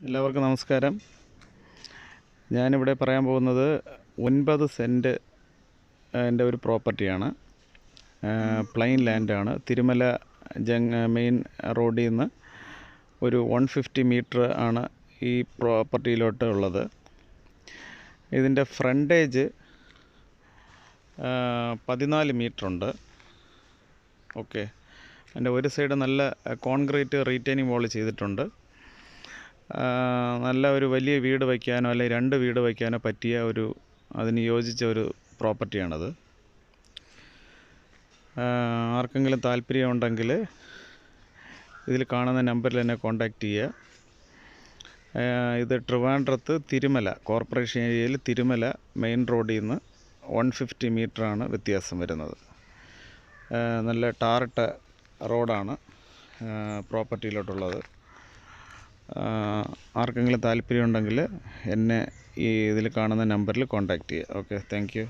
എല്ലാവർക്കും നമസ്കാരം. ഞാനിവിടെ പറയാൻ പോകുന്നത് 9 സെൻറ്റ് എൻ്റെ ഒരു പ്രോപ്പർട്ടിയാണ്. പ്ലെയിൻ ലാൻഡാണ്. തിരുമല മെയിൻ റോഡിൽ നിന്ന് ഒരു 150 മീറ്റർ ആണ് ഈ പ്രോപ്പർട്ടിയിലോട്ട് ഉള്ളത്. ഇതിൻ്റെ ഫ്രണ്ടേജ് 14 മീറ്ററുണ്ട്. ഓക്കെ, അതിൻ്റെ ഒരു സൈഡ് നല്ല കോൺക്രീറ്റ് റീറ്റെയിനിങ് വാൾ ചെയ്തിട്ടുണ്ട്. നല്ല ഒരു വലിയ വീട് വയ്ക്കാനോ അല്ലെങ്കിൽ 2 വീട് വയ്ക്കാനോ പറ്റിയ അതിന് യോജിച്ച ഒരു പ്രോപ്പർട്ടിയാണത്. ആർക്കെങ്കിലും താല്പര്യമുണ്ടെങ്കിൽ ഇതിൽ കാണുന്ന നമ്പറിൽ എന്നെ കോൺടാക്റ്റ് ചെയ്യുക. ഇത് ട്രിവാൻഡ്രത്ത് തിരുമല കോർപ്പറേഷൻ ഏരിയയിൽ തിരുമല മെയിൻ റോഡിൽ നിന്ന് 150 മീറ്ററാണ് വ്യത്യാസം വരുന്നത്. നല്ല ടാറിട്ട റോഡാണ് പ്രോപ്പർട്ടിയിലോട്ടുള്ളത്. ആർക്കെങ്കിലും താല്പര്യമുണ്ടെങ്കിൽ എന്നെ ഇതിൽ കാണുന്ന നമ്പറിൽ കോൺടാക്റ്റ് ചെയ്യുക. Okay, thank you.